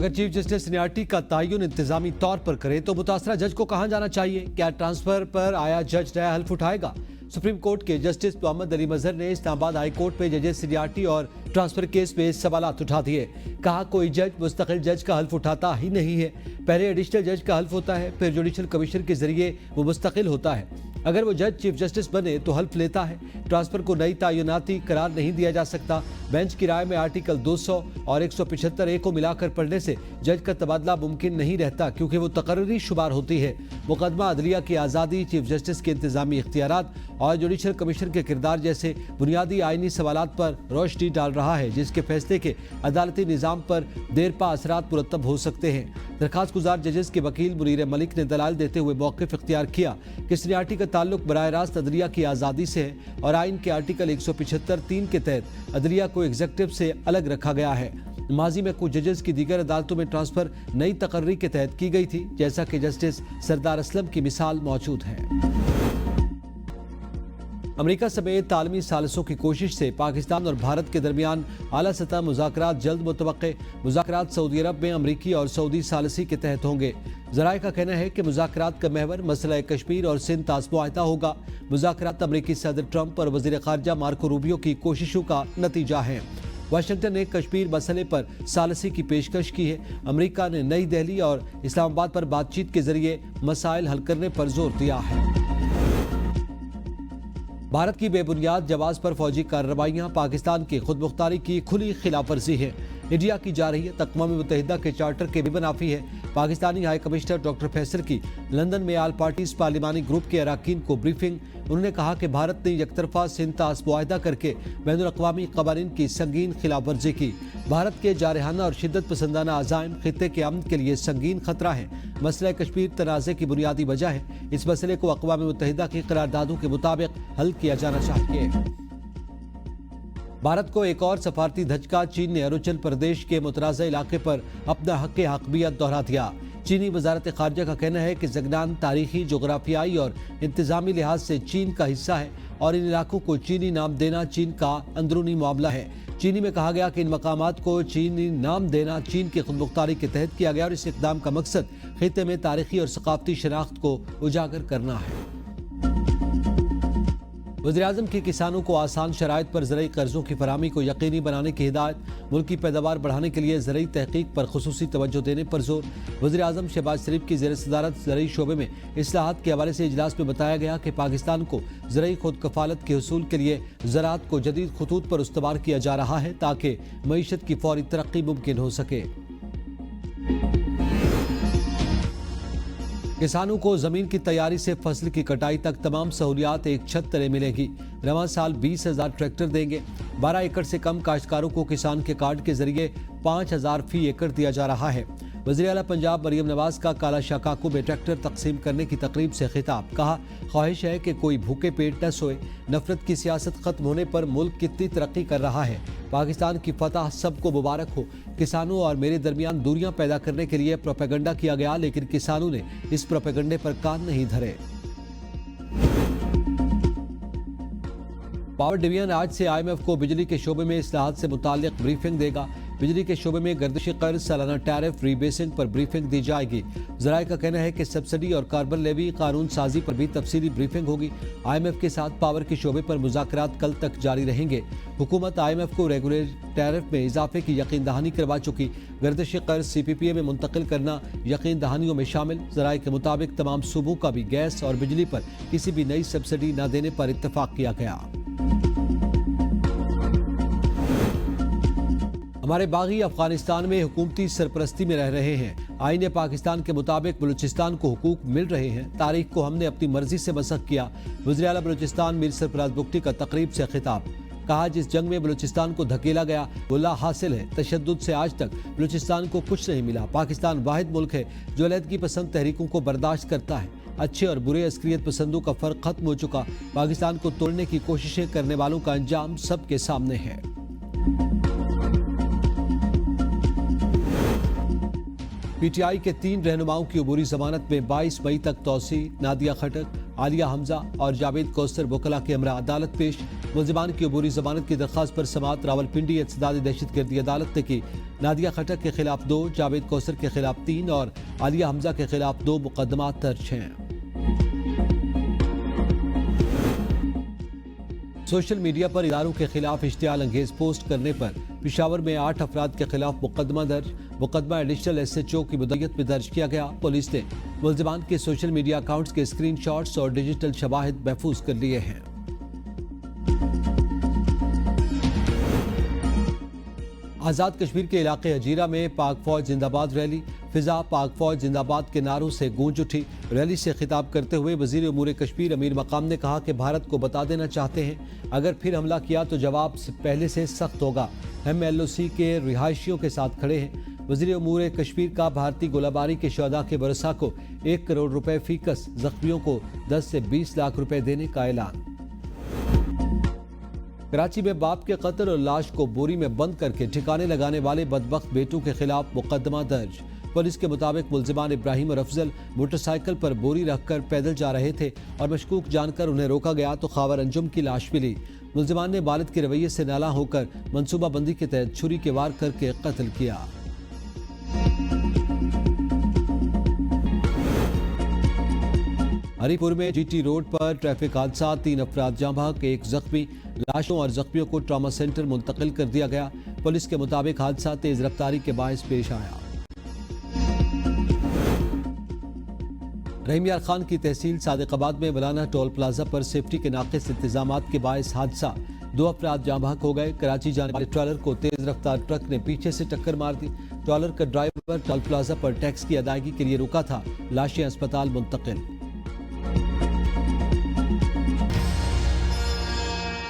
اگر chief justice seniority کا تعین انتظامی طور پر کرے تو متاثرہ جج کو کہاں جانا چاہیے؟ کیا ٹرانسفر پر آیا جج نیا حلف اٹھائے گا؟ سپریم کورٹ کے جسٹس محمد علی مظہر نے اسلام آباد ہائی کورٹ میں ججز سینیارٹی اور ٹرانسفر کیس میں سوالات اٹھا دیے۔ کہا کوئی جج مستقل جج کا حلف اٹھاتا ہی نہیں ہے، پہلے ایڈیشنل جج کا حلف ہوتا ہے، پھر جوڈیشل کمیشن کے ذریعے وہ مستقل ہوتا ہے۔ اگر وہ جج چیف جسٹس بنے تو حلف لیتا ہے۔ ٹرانسفر کو نئی تعیناتی قرار نہیں دیا جا سکتا۔ بینچ کی رائے میں آرٹیکل 200 اور 175 کو ملا کر پڑھنے سے جج کا تبادلہ ممکن نہیں رہتا، کیونکہ وہ تقرری شمار ہوتی ہے۔ مقدمہ عدلیہ کی آزادی، چیف جسٹس کے انتظامی اختیارات اور جوڈیشل کمیشن کے کردار جیسے بنیادی آئینی سوالات پر روشنی ڈال رہا ہے، جس کے فیصلے کے عدالتی نظام پر دیرپا اثرات مرتب ہو سکتے ہیں۔ درخواست گزار ججز کے وکیل منیر ملک نے دلائل دیتے ہوئے موقف اختیار کیا کہ سینیارٹی کا تعلق براہ راست عدلیہ کی آزادی سے ہے اور آئین کے آرٹیکل 175(3) کے تحت عدلیہ کو ایگزیکٹو سے الگ رکھا گیا ہے۔ ماضی میں کچھ ججز کی دیگر عدالتوں میں ٹرانسفر نئی تقرری کے تحت کی گئی تھی، جیسا کہ جسٹس سردار اسلم کی مثال موجود ہے۔ امریکہ سمیت عالمی ثالثوں کی کوشش سے پاکستان اور بھارت کے درمیان اعلیٰ سطح مذاکرات جلد متوقع۔ مذاکرات سعودی عرب میں امریکی اور سعودی ثالثی کے تحت ہوں گے۔ ذرائع کا کہنا ہے کہ مذاکرات کا محور مسئلہ کشمیر اور سندھ طاس معاہدہ ہوگا۔ مذاکرات امریکی صدر ٹرمپ اور وزیر خارجہ مارکو روبیو کی کوششوں کا نتیجہ ہے۔ واشنگٹن نے کشمیر مسئلے پر ثالثی کی پیشکش کی ہے۔ امریکہ نے نئی دہلی اور اسلام آباد پر بات چیت کے ذریعے مسائل حل کرنے پر زور دیا ہے۔ بھارت کی بے بنیاد جواز پر فوجی کارروائیاں پاکستان کی خود مختاری کی کھلی خلاف ورزی ہے۔ انڈیا کی جارحیت اقوام متحدہ کے چارٹر کے بھی منافی ہے۔ Pakistani high commissioner doctor Faisal کی لندن میں آل پارٹیز پارلیمانی گروپ کے اراکین کو بریفنگ۔ انہوں نے کہا کہ بھارت نے یک طرفہ سندھ طاس معاہدہ کر کے بین الاقوامی قوانین کی سنگین خلاف ورزی کی۔ بھارت کے جارحانہ اور شدت پسندانہ عزائم خطے کے امن کے لیے سنگین خطرہ ہے۔ مسئلہ کشمیر تنازع کی بنیادی وجہ ہے۔ اس مسئلے کو اقوام متحدہ کی قراردادوں کے مطابق حل کیا جانا چاہیے۔ بھارت کو ایک اور سفارتی دھچکا، چین نے اروناچل پردیش کے متنازع علاقے پر اپنا حق حاکمیت دہرا دیا۔ چینی وزارت خارجہ کا کہنا ہے کہ زنگنان تاریخی، جغرافیائی اور انتظامی لحاظ سے چین کا حصہ ہے اور ان علاقوں کو چینی نام دینا چین کا اندرونی معاملہ ہے۔ چینی میں کہا گیا کہ ان مقامات کو چینی نام دینا چین کی خود مختاری کے تحت کیا گیا اور اس اقدام کا مقصد خطے میں تاریخی اور ثقافتی شناخت کو اجاگر کرنا ہے۔ وزیراعظم کی کسانوں کو آسان شرائط پر زرعی قرضوں کی فراہمی کو یقینی بنانے کی ہدایت۔ ملکی پیداوار بڑھانے کے لیے زرعی تحقیق پر خصوصی توجہ دینے پر زور۔ وزیراعظم شہباز شریف کی زیر صدارت زرعی شعبے میں اصلاحات کے حوالے سے اجلاس میں بتایا گیا کہ پاکستان کو زرعی خود کفالت کے حصول کے لیے زراعت کو جدید خطوط پر استوار کیا جا رہا ہے تاکہ معیشت کی فوری ترقی ممکن ہو سکے۔ کسانوں کو زمین کی تیاری سے فصل کی کٹائی تک تمام سہولیات ایک چھت تلے ملے گی۔ رواں سال 20,000 ٹریکٹر دیں گے۔ 12 ایکڑ سے کم کاشتکاروں کو کسان کے کارڈ کے ذریعے 5,000 فی ایکڑ دیا جا رہا ہے۔ وزیر اعلیٰ پنجاب مریم نواز کا کالا شاکاکو میں ٹریکٹر تقسیم کرنے کی تقریب سے خطاب۔ کہا خواہش ہے کہ کوئی بھوکے پیٹ نہ سوئے۔ نفرت کی سیاست ختم ہونے پر ملک کتنی ترقی کر رہا ہے۔ پاکستان کی فتح سب کو مبارک ہو۔ کسانوں اور میرے درمیان دوریاں پیدا کرنے کے لیے پروپیگنڈا کیا گیا، لیکن کسانوں نے اس پروپیگنڈے پر کان نہیں دھرے۔ پاور ڈویژن آج سے IMF کو بجلی کے شعبے میں اصلاحات سے متعلق بریفنگ دے گا۔ بجلی کے شعبے میں گردشی قرض، سالانہ ٹیرف ری بیسنگ پر بریفنگ دی جائے گی۔ ذرائع کا کہنا ہے کہ سبسڈی اور کاربن لیوی قانون سازی پر بھی تفصیلی بریفنگ ہوگی۔ IMF کے ساتھ پاور کے شعبے پر مذاکرات کل تک جاری رہیں گے۔ حکومت IMF کو ریگولر ٹیرف میں اضافے کی یقین دہانی کروا چکی۔ گردشی قرض CPPA میں منتقل کرنا یقین دہانیوں میں شامل۔ ذرائع کے مطابق تمام صوبوں کا بھی گیس اور بجلی پر کسی بھی نئی سبسڈی نہ دینے پر اتفاق کیا گیا۔ ہمارے باغی افغانستان میں حکومتی سرپرستی میں رہ رہے ہیں۔ آئین پاکستان کے مطابق بلوچستان کو حقوق مل رہے ہیں۔ تاریخ کو ہم نے اپنی مرضی سے مسخ کیا۔ وزیر اعلیٰ بلوچستان میر سرفراز بگٹی کا تقریب سے خطاب۔ کہا جس جنگ میں بلوچستان کو دھکیلا گیا وہ لا حاصل ہے۔ تشدد سے آج تک بلوچستان کو کچھ نہیں ملا۔ پاکستان واحد ملک ہے جو علیحدگی پسند تحریکوں کو برداشت کرتا ہے۔ اچھے اور برے عسکریت پسندوں کا فرق ختم ہو چکا۔ پاکستان کو توڑنے کی کوششیں کرنے والوں کا انجام سب کے سامنے ہے۔ PTI کے 3 رہنماؤں کی عبوری ضمانت میں 22 مئی تک توسیع۔ نادیہ خٹک، عالیہ حمزہ اور جاوید کوثر وکلا کے ہمراہ عدالت پیش۔ ملزمان کی عبوری ضمانت کی درخواست پر سماعت راولپنڈی اعتدادی دہشت گردی عدالت نے کی۔ نادیہ خٹک کے خلاف 2، جاوید کوثر کے خلاف 3 اور عالیہ حمزہ کے خلاف 2 مقدمات درج ہیں۔ سوشل میڈیا پر اداروں کے خلاف اشتعال انگیز پوسٹ کرنے پر پشاور میں 8 افراد کے خلاف مقدمہ درج۔ مقدمہ ایڈیشنل SHO کی مدعیت میں درج کیا گیا۔ پولیس نے ملزمان کے سوشل میڈیا اکاؤنٹس کے اسکرین شاٹس اور ڈیجیٹل شواہد محفوظ کر لیے ہیں۔ آزاد کشمیر کے علاقے ہجیرہ میں پاک فوج زندہ باد ریلی۔ فضا پاک فوج زندہ باد کے نعروں سے گونج اٹھی۔ ریلی سے خطاب کرتے ہوئے وزیر امور کشمیر امیر مقام نے کہا کہ بھارت کو بتا دینا چاہتے ہیں اگر پھر حملہ کیا تو جواب پہلے سے سخت ہوگا۔ ہم LOC کے رہائشیوں کے ساتھ کھڑے ہیں۔ وزیر امور کشمیر کا بھارتی گولہ باری کے شہداء کے ورثاء کو 1 کروڑ روپے فی کس، زخمیوں کو 10 سے 20 لاکھ روپے دینے کا اعلان۔ کراچی میں باپ کے قتل اور لاش کو بوری میں بند کر کے ٹھکانے لگانے والے بدبخت بیٹوں کے خلاف مقدمہ درج۔ پولیس کے مطابق ملزمان ابراہیم اور افضل موٹر سائیکل پر بوری رکھ کر پیدل جا رہے تھے اور مشکوک جان کر انہیں روکا گیا تو خاور انجم کی لاش ملی۔ ملزمان نے والد کے رویے سے نالاں ہو کر منصوبہ بندی کے تحت چھری کے وار کر کے قتل کیا۔ ہری پور میں GT روڈ پر ٹریفک حادثہ، 3 افراد جاں بحق، 1 زخمی۔ لاشوں اور زخمیوں کو ٹراما سینٹر منتقل کر دیا گیا۔ پولیس کے مطابق حادثہ تیز رفتاری کے باعث پیش آیا۔ رحیم یار خان کی تحصیل صادق آباد میں مولانا ٹول پلازا پر سیفٹی کے ناقص انتظامات کے باعث حادثہ، 2 افراد جاں بحق ہو گئے۔ کراچی جانے والے ٹرالر کو تیز رفتار ٹرک نے پیچھے سے ٹکر مار دی۔ ٹرالر کا ڈرائیور ٹول پلازا پر ٹیکس کی ادائیگی کے لیے رکا تھا۔ لاشیں اسپتال منتقل۔